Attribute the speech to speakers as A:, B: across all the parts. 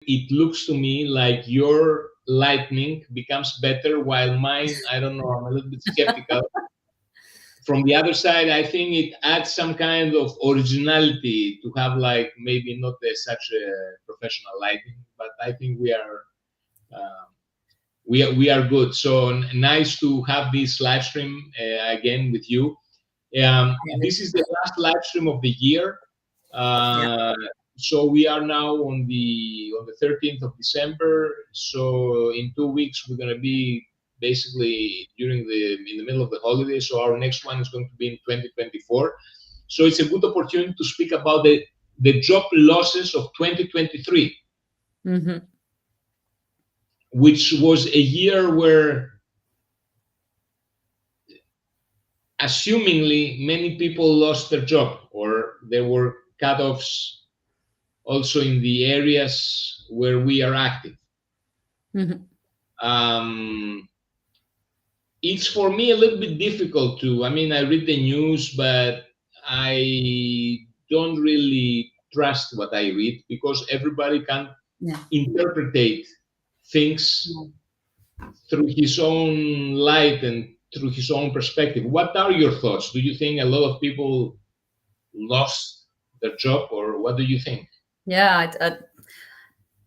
A: it looks to me like your lightning becomes better while mine, I don't know, I'm a little bit skeptical. From the other side, I think it adds some kind of originality to have, like, maybe not such a professional lighting, but I think uh, we are good. So nice to have this live stream again with you. This is the last live stream of the year.
B: Yeah.
A: So we are now on the 13th of December. So in 2 weeks we're gonna be basically in the middle of the holidays. So our next one is going to be in 2024. So it's a good opportunity to speak about the job losses of 2023,
B: Mm-hmm.
A: which was a year where assumingly many people lost their job, or there were cut-offs also in the areas where we are active.
B: Mm-hmm.
A: Um, it's for me a little bit difficult to, I mean, I read the news, but I don't really trust what I read because everybody can
B: Yeah.
A: interpret things through his own light and through his own perspective. What are your thoughts? Do you think a lot of people lost their job, or what do you think?
B: Yeah.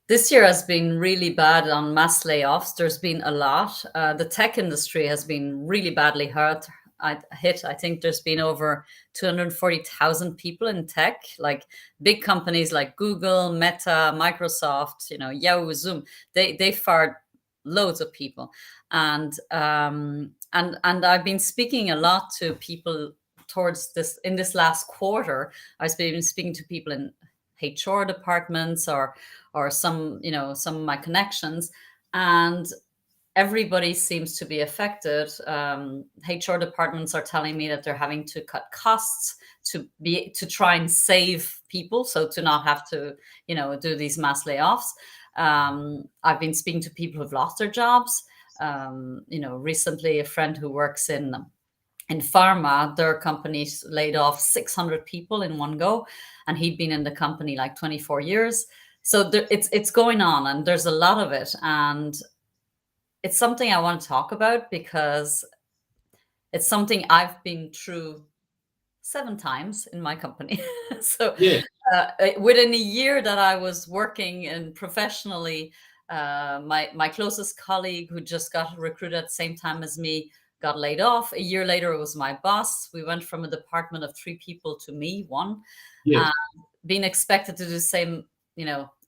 B: This year has been really bad on mass layoffs. There's been a lot. The tech industry has been really badly hit. I think there's been over 240,000 people in tech, like big companies like Google, Meta, Microsoft, Yahoo, Zoom. They fired loads of people, and I've been speaking a lot to people towards this in this last quarter. I've been speaking to people in HR departments or some of my connections, and everybody seems to be affected. HR departments are telling me that they're having to cut costs to try and save people, so to not have to do these mass layoffs. I've been speaking to people who've lost their jobs. Recently a friend who works in pharma, their company laid off 600 people in one go, and he'd been in the company like 24 years. So it's going on, and there's a lot of it, and it's something I want to talk about because it's something I've been through 7 times in my company. So
A: Yes,
B: within a year that I was working and professionally, my closest colleague who just got recruited at the same time as me got laid off. A year later, it was my boss. We went from a department of 3 people to me, 1,
A: yes,
B: being expected to do the same,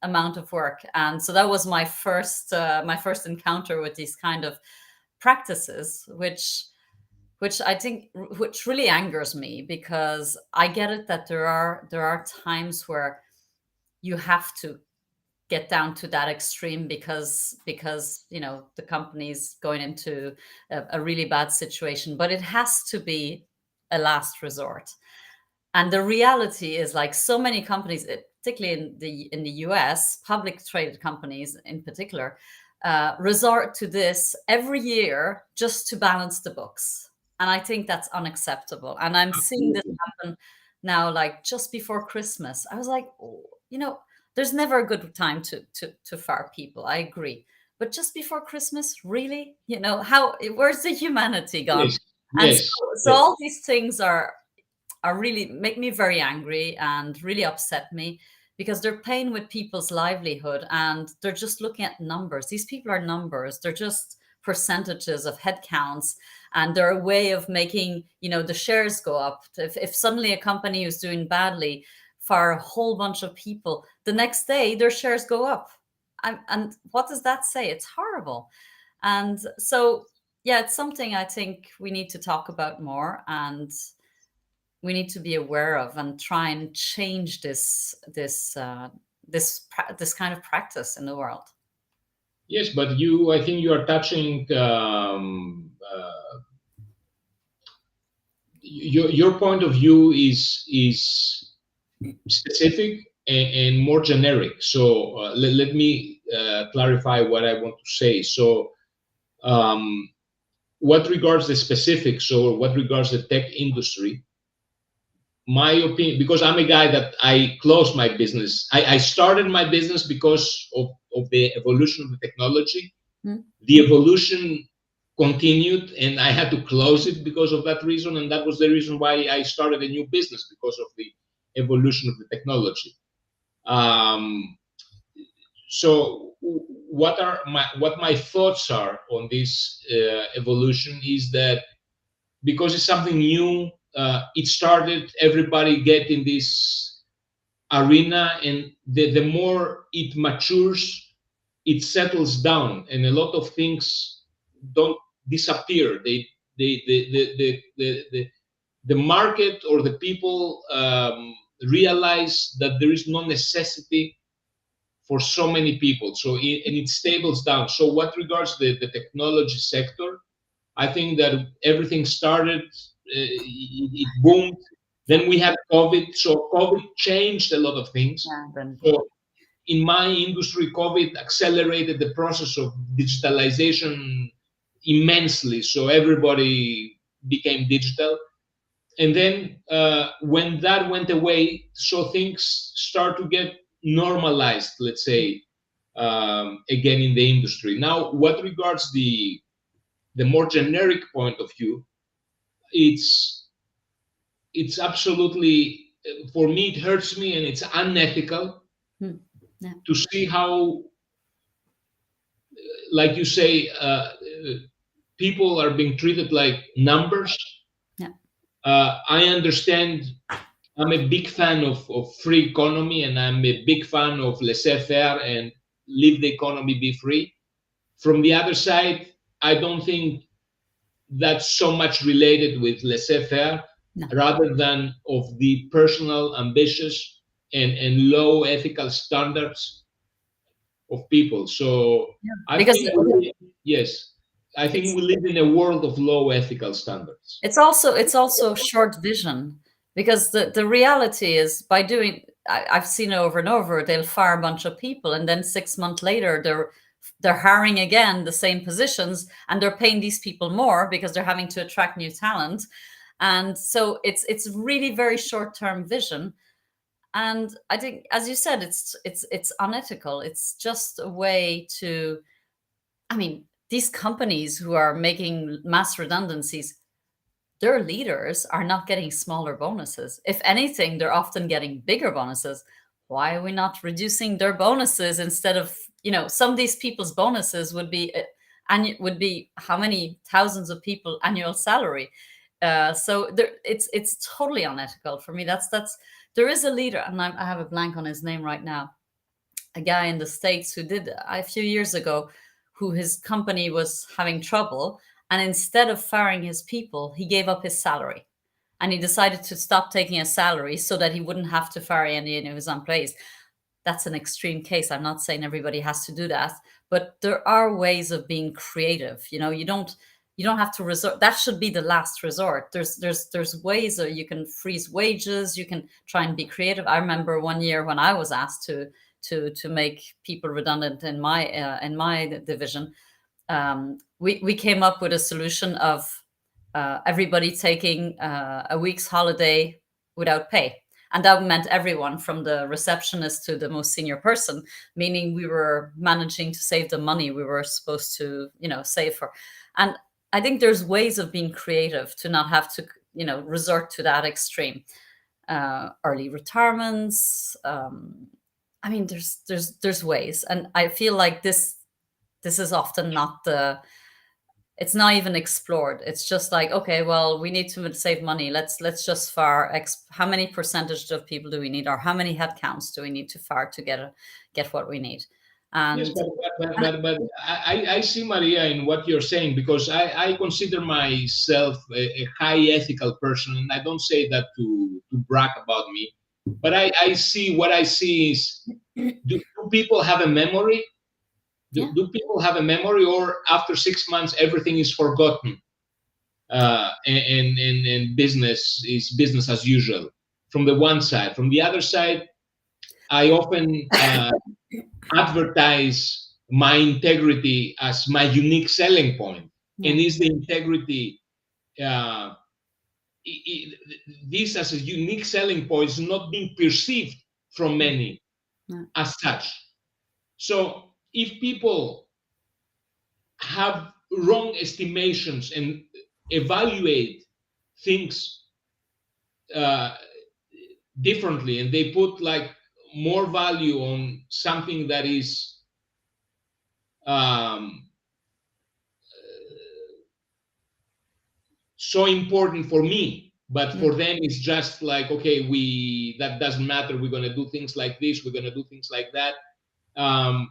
B: amount of work. And so that was my first encounter with these kind of practices, which I think which really angers me, because I get it that there are times where you have to get down to that extreme because the company's going into a really bad situation, but it has to be a last resort. And the reality is, like so many companies, particularly in the US, public traded companies in particular, resort to this every year just to balance the books. And I think that's unacceptable. And I'm seeing this
A: absolutely.
B: happen now, like just before Christmas. I was like, oh, there's never a good time to fire people. I agree. But just before Christmas, really? Where's the humanity gone?
A: Yes,
B: And so,
A: yes,
B: so
A: yes.
B: all these things are really make me very angry and really upset me, because they're playing with people's livelihood and they're just looking at numbers. These people are numbers. They're just percentages of headcounts, and they're a way of making the shares go up. If suddenly a company is doing badly for a whole bunch of people, the next day their shares go up. And what does that say? It's horrible. And so, yeah, it's something I think we need to talk about more, and we need to be aware of and try and change this kind of practice in the world.
A: Yes, but I think you are touching your point of view is specific and more generic. So let me clarify what I want to say. So, um, what regards the specifics, or what regards the tech industry, my opinion, because I'm a guy that I closed my business. I started my business because of the evolution of the technology.
B: Mm.
A: The evolution continued, and I had to close it because of that reason. And that was the reason why I started a new business, because of the evolution of the technology. Um, so what my thoughts are on this evolution is that because it's something new, it started everybody get in this arena, and the more it matures, it settles down, and a lot of things don't disappear. The market or the people realize that there is no necessity for so many people. So and it stables down. So what regards the technology sector, I think that everything started, it boomed.
B: Yeah.
A: Then we had COVID. So COVID changed a lot of things.
B: Yeah. Then,
A: So in my industry, COVID accelerated the process of digitalization immensely. So everybody became digital. And then when that went away, so things start to get normalized, let's say, again in the industry. Now, what regards the more generic point of view, it's absolutely, for me, it hurts me, and it's unethical
B: mm, yeah.
A: to see how, like you say, people are being treated like numbers.
B: Yeah.
A: I understand. I'm a big fan of free economy, and I'm a big fan of laissez-faire and leave the economy be free. From the other side, I don't think that's so much related with laissez-faire,
B: No.
A: rather than of the personal ambitious and low ethical standards of people. So
B: Yeah.
A: I
B: Because
A: think yes, I think
B: it's
A: we live in a world of low ethical standards.
B: it's also short vision, because the reality is, by doing, I've seen it over and over, they'll fire a bunch of people, and then 6 months later they're hiring again the same positions, and they're paying these people more because they're having to attract new talent. And so it's really very short term vision. And I think, as you said, it's unethical. It's just a way to, I mean, these companies who are making mass redundancies, their leaders are not getting smaller bonuses. If anything, they're often getting bigger bonuses. Why are we not reducing their bonuses instead of, some of these people's bonuses would be would be how many thousands of people annual salary. So it's totally unethical for me. That's there is a leader, and I have a blank on his name right now. A guy in the States who did a few years ago, who his company was having trouble, and instead of firing his people, he gave up his salary, and he decided to stop taking a salary so that he wouldn't have to fire any of his employees. That's an extreme case. I'm not saying everybody has to do that, but there are ways of being creative. You don't have to resort. That should be the last resort. There's ways that you can freeze wages. You can try and be creative. I remember one year when I was asked to make people redundant in my division. We came up with a solution of everybody taking a week's holiday without pay. And that meant everyone from the receptionist to the most senior person, meaning we were managing to save the money we were supposed to, save for. And I think there's ways of being creative to not have to, resort to that extreme. Early retirements. I mean, there's ways, and I feel like this is often not it's not even explored. It's just like, okay, well, we need to save money. Let's just fire how many percentage of people do we need, or how many headcounts do we need to fire to get what we need?
A: Yes,
B: And
A: but I see, Maria, in what you're saying, because I consider myself a high ethical person, and I don't say that to brag about me, but I see, what I see is, do people have a memory?
B: yeah,
A: Do people have a memory, or after 6 months everything is forgotten, and business is business as usual? From the one side, from the other side, I often advertise my integrity as my unique selling point.
B: yeah,
A: And is the integrity uh, this as a unique selling point is not being perceived from many
B: Yeah.
A: as such. So if people have wrong estimations and evaluate things uh, differently, and they put like more value on something that is um, so important for me, but
B: Mm.
A: for them it's just like, okay, we that doesn't matter, we're going to do things like this, we're going to do things like that. um,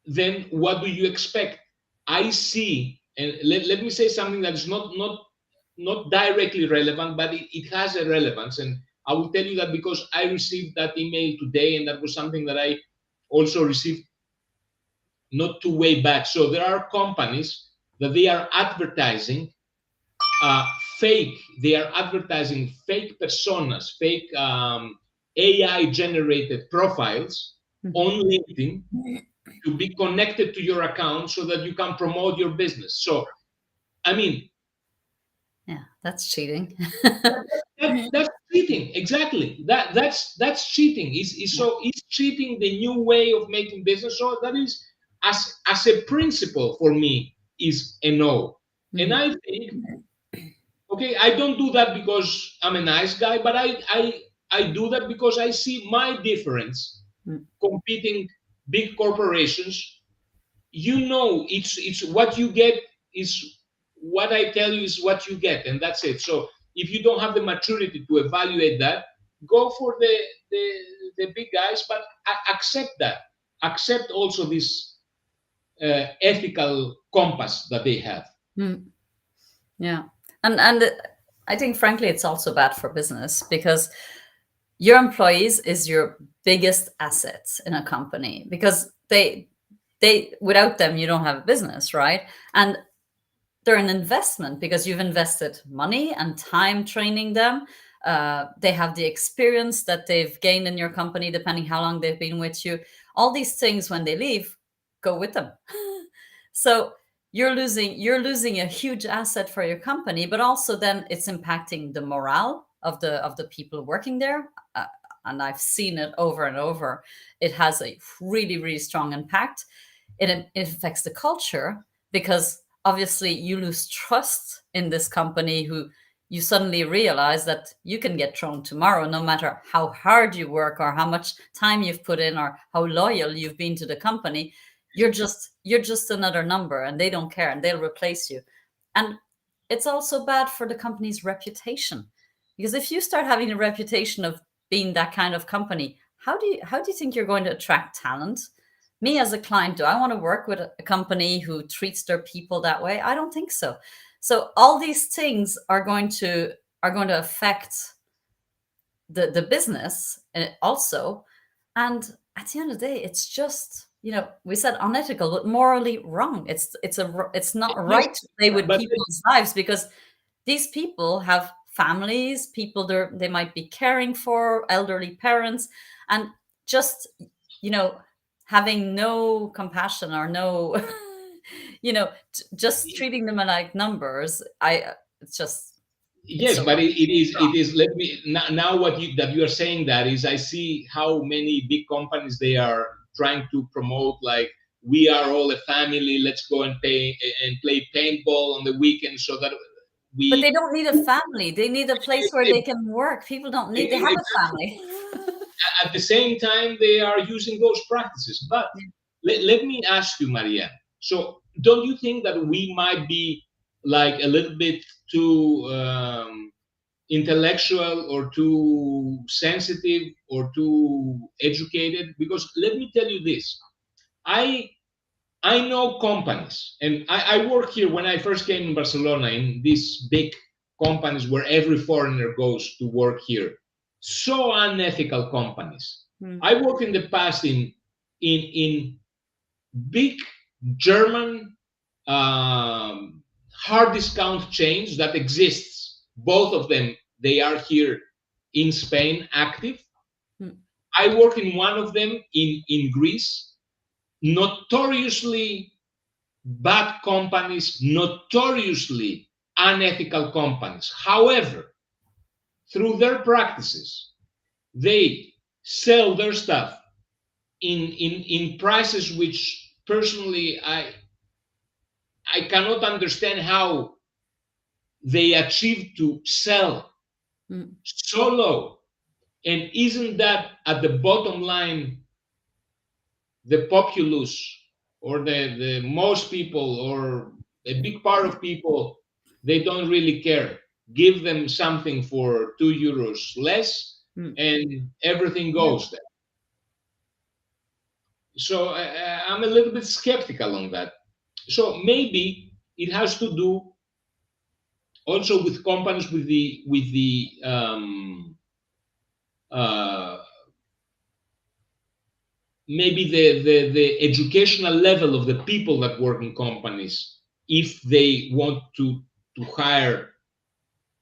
A: then what do you expect? I see, and let me say something that's not directly relevant, but it has a relevance. And I will tell you that because I received that email today, and that was something that I also received not too way back. So there are companies that they are advertising uh, fake, they are advertising fake personas, fake AI generated profiles
B: Mhm.
A: on LinkedIn to be connected to your account so that you can promote your business. So, I mean,
B: Yeah, that's cheating.
A: that's cheating. Exactly. That's cheating. Is
B: Yeah.
A: so is cheating the new way of making business? So that is, as a principle for me, is a no. And
B: Mhm.
A: I think, okay, I don't do that because I'm a nice guy, but I do that because I see my difference
B: Mm.
A: competing big corporations. It's what you get is what I tell you is what you get, and that's it. So if you don't have the maturity to evaluate that, go for the, the big guys, but accept that. Accept also this ethical compass that they have.
B: Mm. Yeah. And I think frankly it's also bad for business because your employees is your biggest assets in a company because they without them you don't have a business, right? And they're an investment because you've invested money and time training them. They have the experience that they've gained in your company, depending how long they've been with you. All these things, when they leave, go with them. So you're losing a huge asset for your company, but also then it's impacting the morale of the people working there. And I've seen it over and over. It has a really really strong impact. It affects the culture because obviously you lose trust in this company who you suddenly realize that you can get thrown tomorrow no matter how hard you work or how much time you've put in or how loyal you've been to the company. You're just another number and they don't care and they'll replace you. And it's also bad for the company's reputation because if you start having a reputation of being that kind of company, how do you think you're going to attract talent? Me as a client, do I want to work with a company who treats their people that way? I don't think so. So all these things are going to affect the business also. And at the end of the day, it's just, we said unethical but morally wrong. It's not
A: Yes,
B: right to play with
A: but
B: people's lives because these people have families, people they might be caring for, elderly parents, and just, you know having no compassion or no just treating them like numbers. It's just, it's
A: yes,
B: so
A: but
B: wrong.
A: it is. Let me now what you are saying, that is, I see how many big companies they are trying to promote, like, we are all a family. Let's go and pay and play paintball on the weekend so that
B: But they
A: we
B: don't need a family. They need a place where they can work. People don't need, they have a
A: exactly.
B: family.
A: At the same time they are using those practices. But let me ask you, Maria. So don't you think that we might be like a little bit too intellectual or too sensitive or too educated? Because let me tell you this. I i know companies, and I work here. When I first came in Barcelona, in these big companies where every foreigner goes to work here, so unethical companies.
B: Hmm.
A: I worked in the past in big German hard discount chains that exists. Both of them, they are here in Spain active.
B: Hmm.
A: I work in one of them in Greece. Notoriously bad companies, notoriously unethical companies. However, through their practices, they sell their stuff in prices which personally I cannot understand how they achieve to sell
B: Mm.
A: so low. And isn't that at the bottom line the populace or the most people or a big part of people, they don't really care. Give them something for 2 euros less
B: Mm.
A: and everything
B: Yeah.
A: goes there. So I'm a little bit skeptical on that. So maybe it has to do also with companies with the uh, maybe the educational level of the people that work in companies, if they want to hire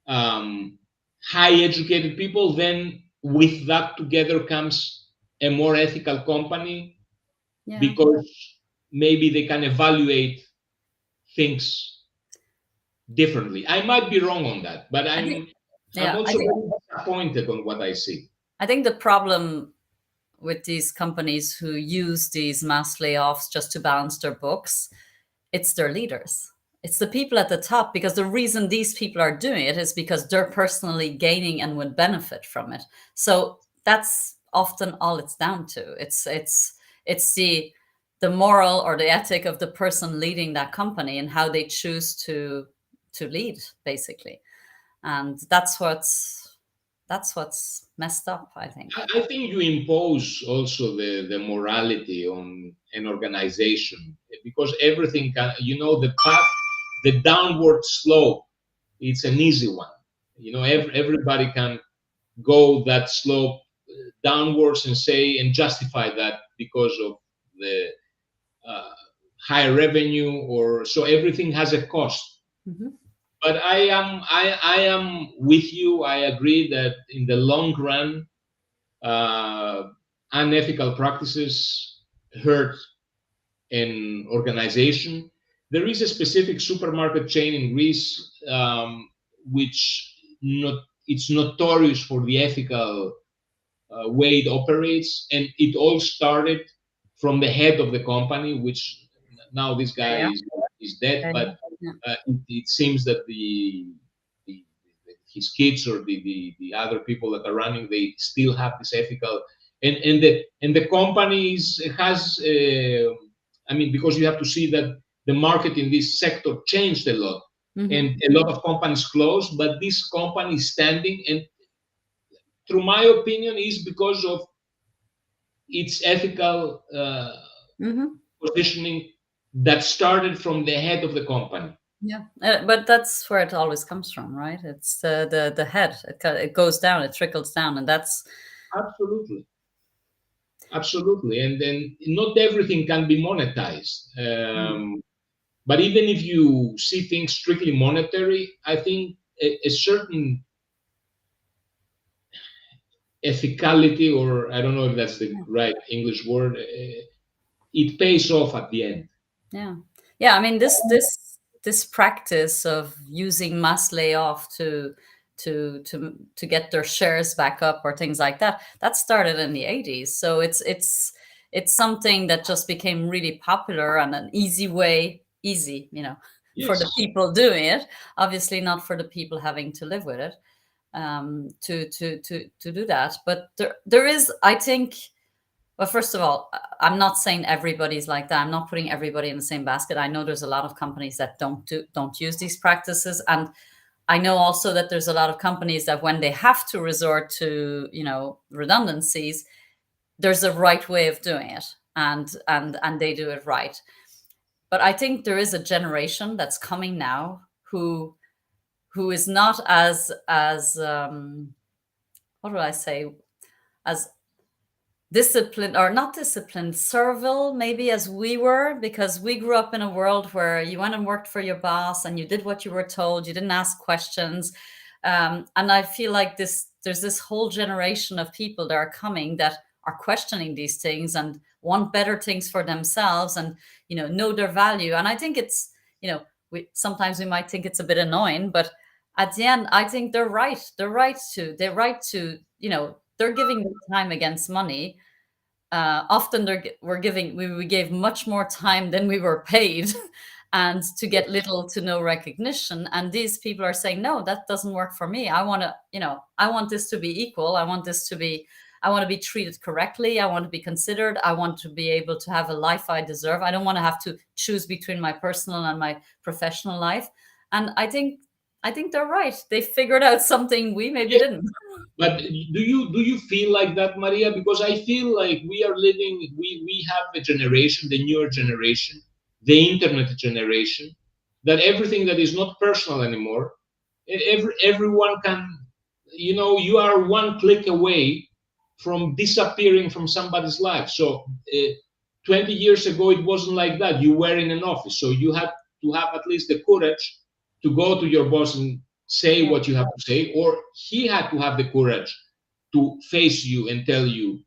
A: um, high educated people, then with that together comes a more ethical company,
B: Yeah.
A: because maybe they can evaluate things differently. I might be wrong on that, but
B: I think,
A: I'm
B: yeah, I
A: also
B: think,
A: very disappointed on what I see.
B: I think the problem with these companies who use these mass layoffs just to balance their books, it's their leaders. It's the people at the top, because the reason these people are doing it is because they're personally gaining and would benefit from it. So that's often all it's down to. It's the moral or the ethic of the person leading that company and how they choose to lead, basically. And that's what's messed up, I think.
A: I think you impose also the morality on an organization, because everything can, the path, the downward slope, it's an easy one. Everybody can go that slope downwards and say and justify that because of the uh, high revenue, or so everything has a cost.
B: Mhm.
A: But I am with you. I agree that in the long run, uh, unethical practices hurt an organization. There is a specific supermarket chain in Greece, which it's notorious for the ethical way it operates, and it all started from the head of the company, which now this guy
B: Yeah,
A: is dead,
B: yeah,
A: but
B: yeah.
A: it seems that the his kids or the other people that are running, they still have this ethical, and the companies has I mean, because you have to see that the market in this sector changed a lot,
B: Hmm.
A: and a lot of companies closed, but this company is standing, and through my opinion is because of its ethical
B: Hmm.
A: positioning that started from the head of the company.
B: Yeah, but that's where it always comes from, right? It's the head. It goes down, it trickles down, and that's
A: Absolutely, absolutely, and then not everything can be monetized.
B: mm,
A: But even if you see things strictly monetary, I think a certain ethicality, or I don't know if that's the right English word, it pays off at the end.
B: yeah, yeah. I mean, this practice of using mass layoff to get their shares back up or things like that, that started in the 80s. So it's something that just became really popular and an easy way, for the
A: Yes,
B: people doing it. Obviously, not for the people having to live with it. To do that. But there is, I think. Well, first of all, I'm not saying everybody's like that. I'm not putting everybody in the same basket. I know there's a lot of companies that don't use these practices, and I know also that there's a lot of companies that when they have to resort to redundancies, there's a right way of doing it, and they do it right. But I think there is a generation that's coming now who is not as what do I say, as disciplined, or not disciplined, servile maybe, as we were, because we grew up in a world where you went and worked for your boss and you did what you were told, you didn't ask questions. And I feel like there's this whole generation of people that are coming that are questioning these things and want better things for themselves, and know their value. And I think it's, we sometimes we might think it's a bit annoying, but at the end, I think they're right. They're right to, they're giving their time against money. Often we gave much more time than we were paid, and to get little to no recognition. And these people are saying, no, that doesn't work for me. I want this to be equal. I want to be treated correctly. I want to be considered. I want to be able to have a life I deserve. I don't want to have to choose between my personal and my professional life. And I think they're right. They figured out something we maybe
A: Yeah.
B: didn't.
A: But do you feel like that, Maria? Because I feel like we have a generation, the newer generation, the internet generation, that everything that is not personal anymore, everyone can, you are one click away from disappearing from somebody's life. So 20 years ago, it wasn't like that. You were in an office, so you had to have at least the courage to go to your boss and say
B: Yeah.
A: what you have to say, or he had to have the courage to face you and tell you.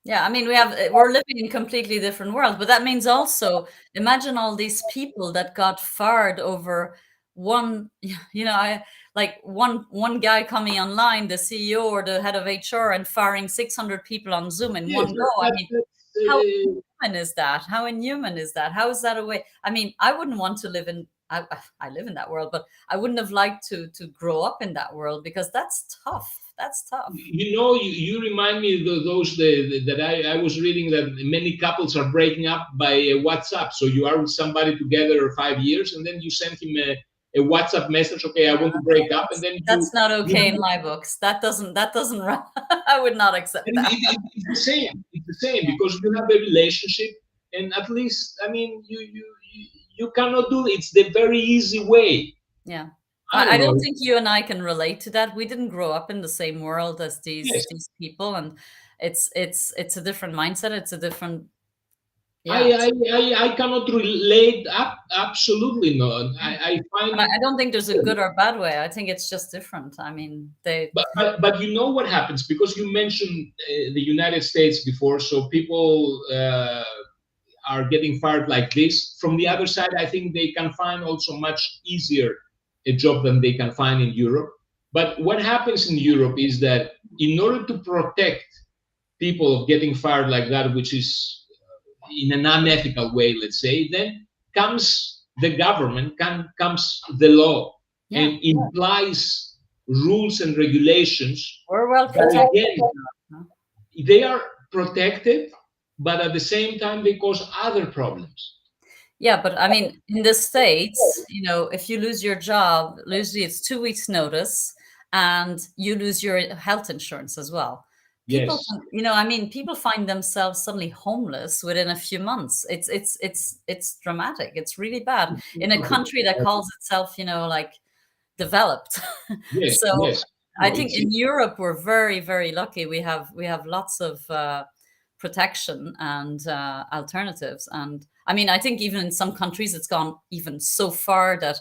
B: Yeah, I mean, we're living in completely different world, but that means also imagine all these people that got fired over one, like one guy coming online, the CEO or the head of HR, and firing 600 people on Zoom in
A: Yes,
B: one go. I mean,
A: that's
B: how inhuman is that? How inhuman is that? How is that a way? I mean, I wouldn't want to live in. I live in that world, but I wouldn't have liked to grow up in that world, because that's tough. That's tough.
A: you remind me of those that I was reading that many couples are breaking up by WhatsApp. So you are with somebody together 5 years, and then you send him a WhatsApp message. Okay, I want to break up, and then
B: That's not
A: you
B: okay in my books. That doesn't I would not accept
A: and
B: that.
A: it's the same. It's the same
B: Yeah,
A: because you have a relationship, and at least, I mean, you cannot do it. It's the very easy way.
B: yeah.
A: I
B: I
A: don't
B: don't
A: know.
B: think you and I can relate to that. We didn't grow up in the same world as
A: Yes,
B: these people, and it's a different mindset. It's a different,
A: I
B: yeah.
A: I I cannot relate. Absolutely not.
B: Yeah.
A: I find
B: And
A: it.
B: I don't think there's a good or bad way. I think it's just different. I mean,
A: But you know what happens, because you mentioned the United States before, so people are getting fired like this. From the
B: yeah,
A: other side, I think they can find also much easier a job than they can find in Europe. But what happens in Europe is that in order to protect people of getting fired like that, which is in an unethical way, let's say, then comes the government, comes the law,
B: yeah.
A: and implies rules and regulations
B: We're well
A: that
B: protected.
A: again,
B: Huh?
A: they are protected, but at the same time they cause other problems.
B: Yeah, but I mean, in the States, if you lose your job, usually it's 2 weeks notice, and you lose your health insurance as well. People,
A: Yes,
B: I mean, people find themselves suddenly homeless within a few months. It's dramatic. It's really bad in a country that calls itself, like developed.
A: yes,
B: So
A: yes.
B: I
A: No,
B: think in Europe we're very, very lucky. We have lots of protection and alternatives. And I mean, I think even in some countries it's gone even so far that,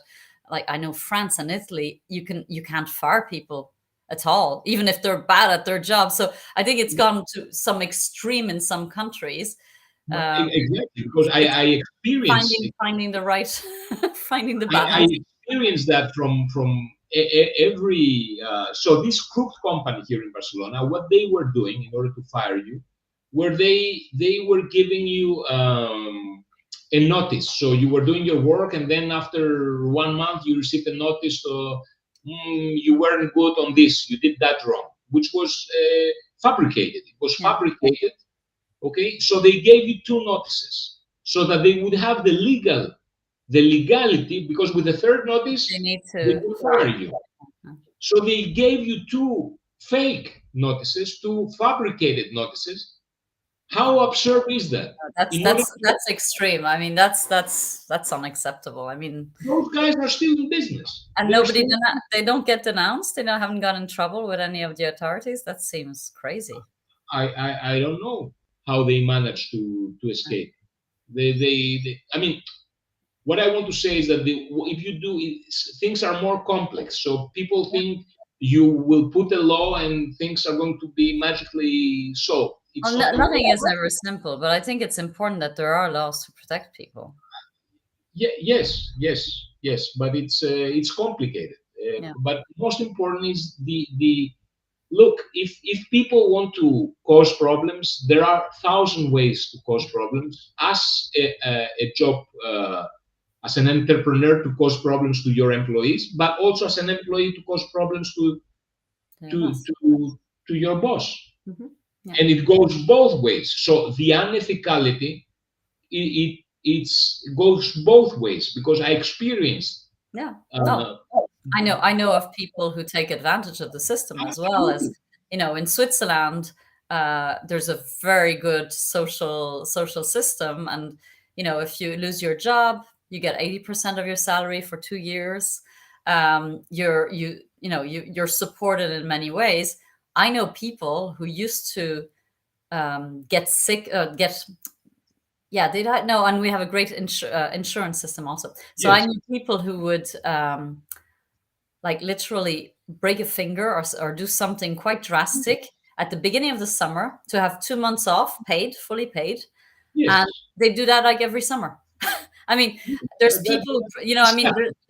B: like, I know France and Italy, you can't fire people at all, even if they're bad at their job. So I think it's gone to some extreme in some countries. Um,
A: exactly, because
B: it's
A: I experience
B: finding the right finding the
A: I
B: balance.
A: experienced that from every. So this Crook company here in Barcelona, what they were doing in order to fire you, where they were giving you a notice. So you were doing your work, and then after 1 month, you received a notice. You weren't good on this. You did that wrong, which was fabricated. It was
B: Yeah,
A: fabricated. Okay, so they gave you two notices so that they would have the legality, because with the third
B: they
A: notice
B: need
A: they
B: to
A: could
B: fire.
A: fire you. So they gave you two fake notices, two fabricated notices. How absurd is that?
B: That's
A: In order
B: that's
A: to,
B: that's extreme. I mean, that's unacceptable. I mean,
A: those guys are still in business.
B: and
A: They're still.
B: they don't get denounced. They haven't got in trouble with any of the authorities. That seems crazy.
A: I don't know how they manage to escape. I mean, what I want to say is that if you do, things are more complex. So people think you will put a law and things are going to be magically solved. It's
B: Well,
A: not the way.
B: nothing is ever simple, but I think it's important that there are laws to protect people.
A: Yeah, yes, yes, yes, but it's complicated.
B: Yeah.
A: But most important is the look. If people want to cause problems, there are thousand ways to cause problems. As a job, as an entrepreneur, to cause problems to your employees, but also as an employee to cause problems
B: There
A: to
B: was.
A: to to your boss.
B: Hmm. Yeah.
A: And it goes both ways. So the unethicality, it goes both ways because I experienced.
B: Yeah. No,
A: Uh,
B: I know of people who take advantage of the system as well as,
A: Absolutely.
B: in Switzerland, there's a very good social system, and if you lose your job, you get 80% of your salary for 2 years. You're supported in many ways. I know people who used to get sick, get yeah, they don't know, and we have a great insurance system also. So I
A: Yes,
B: knew people who would like literally break a finger or do something quite drastic at the beginning of the summer to have 2 months off, paid, fully paid, and
A: yes.
B: they do that like every summer. I mean, there's
A: That,
B: people,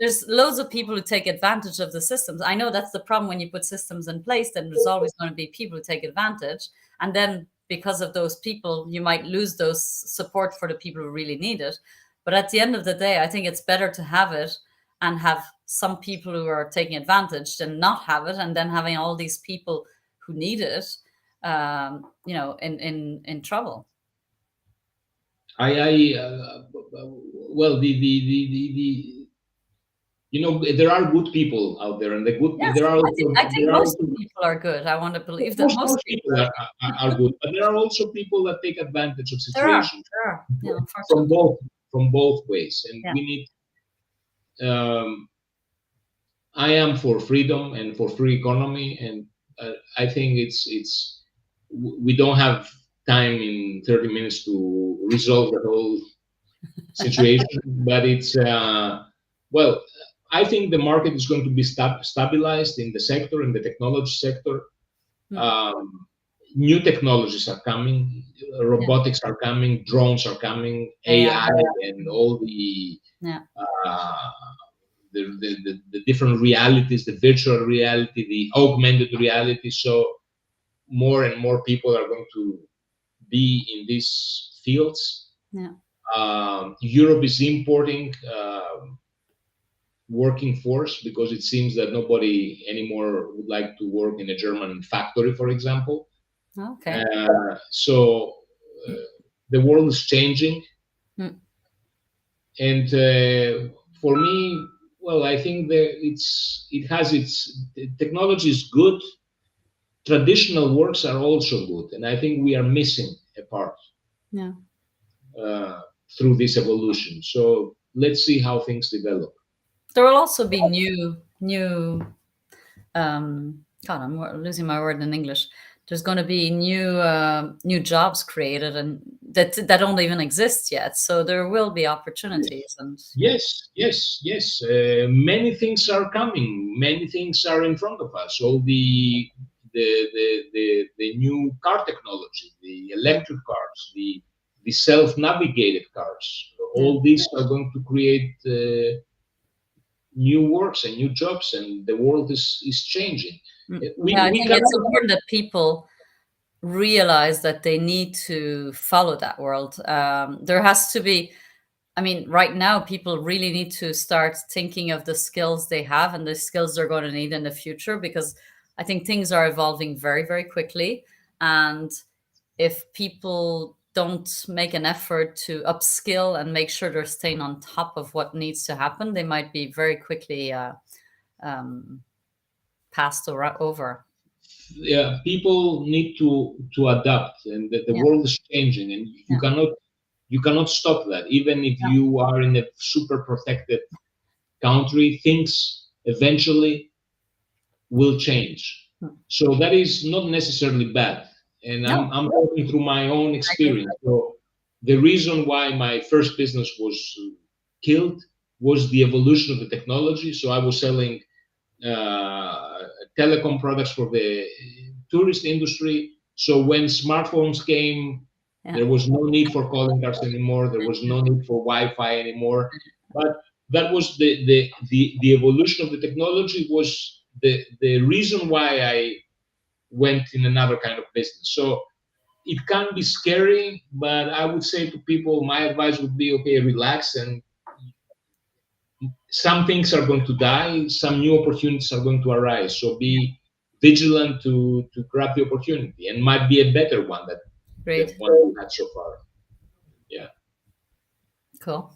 B: there's loads of people who take advantage of the systems. I know that's the problem when you put systems in place, then there's always going to be people who take advantage. And then because of those people, you might lose those support for the people who really need it. But at the end of the day, I think it's better to have it and have some people who are taking advantage than not have it, and then having all these people who need it, in trouble.
A: I well, the there are good people out there, and
B: Yes,
A: there are
B: I
A: also
B: think most people are good. I want to believe that most
A: most
B: people
A: people
B: are.
A: are good, but there are also people that take advantage of
B: There are,
A: situations
B: there are,
A: from
B: unfortunately.
A: both ways, and
B: Yeah,
A: we need. Um, I am for freedom and for free economy, and I think we don't have time in 30 minutes to resolve the whole situation, but it's well, I think the market is going to be stabilized in the sector, in the technology sector.
B: mm,
A: Um, New technologies are coming,
B: yeah,
A: robotics are coming, drones are coming,
B: AI.
A: AI, and all
B: Yeah,
A: uh, the different realities, the virtual reality, the augmented reality. So more and more people are going to be in these fields.
B: yeah.
A: Europe is importing working force because it seems that nobody anymore would like to work in a German factory, for example.
B: Okay.
A: So the world is changing,
B: Mm,
A: and for me, well, I think that it has its technology is good. Traditional works are also good, and I think we are missing a part
B: yeah.
A: uh, through this evolution. So let's see how things develop.
B: There will also be new. God, losing my word in English. There's going to be new jobs created, and that don't even exist yet. So there will be opportunities, and
A: Yes. Many things are coming. Many things are in front of us. All the new car technology, the
B: yeah,
A: electric cars, the self-navigated cars.
B: yeah.
A: All these are going to create new works and new jobs, and the world is changing.
B: Yeah, I
A: We
B: think it's
A: cannot.
B: important that people realize that they need to follow that world. There has to be, I mean, right now, people really need to start thinking of the skills they have and the skills they're going to need in the future, because I think things are evolving very, very quickly. And if people don't make an effort to upskill and make sure they're staying on top of what needs to happen, they might be very quickly um, passed over.
A: Yeah, people need to adapt, and the
B: Yeah,
A: world is changing, and
B: yeah,
A: you cannot stop that. Even if
B: yeah.
A: you are in a super protected country, things eventually will change.
B: Hmm.
A: So that is not necessarily bad. And
B: No,
A: I'm talking through my own
B: I agree.
A: experience. So the reason why my first business was killed was the evolution of the technology. So I was selling uh, telecom products for the tourist industry. So when smartphones came,
B: Yeah,
A: there was no need for calling cards anymore. There was no need for Wi-Fi anymore. But that was the evolution of the technology was the reason why I went in another kind of business. So it can be scary, but I would say to people, my advice would be, okay, relax, and some things are going to die, some new opportunities are going to arise. So be vigilant to grab the opportunity, and might be a better one than the
B: Great.
A: one you had so far. Yeah,
B: Cool.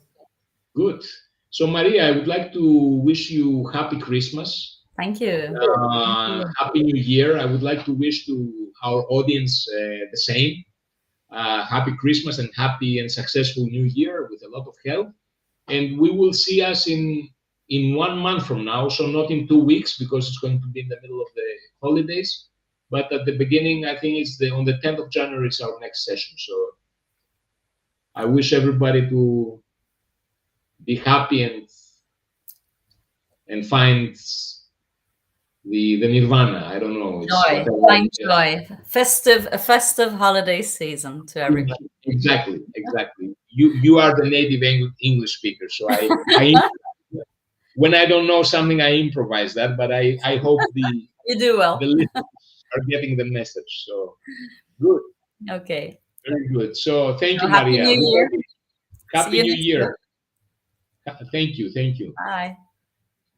A: good. So Maria, I would like to wish you happy Christmas,
B: Thank you. Thank you.
A: happy New Year. I would like to wish to our audience the same. Happy Christmas and happy and successful New Year with a lot of health. And we will see us in 1 month from now. So not in 2 weeks because it's going to be in the middle of the holidays. But at the beginning, I think it's on the 10th of January is our next session. So I wish everybody to be happy and find the nirvana. I don't know. It's
B: Joy.
A: whatever.
B: Find joy. A festive holiday season to everybody.
A: Exactly, exactly. You are the native English speaker, so I when I don't know something, I improvise that. But I hope
B: You do
A: the
B: well.
A: listeners are getting the message. So good,
B: Okay.
A: very good. So thank
B: So
A: you,
B: happy
A: Maria.
B: New Year. See
A: Happy
B: you
A: New
B: next year.
A: Year. Thank you, thank you.
B: Bye.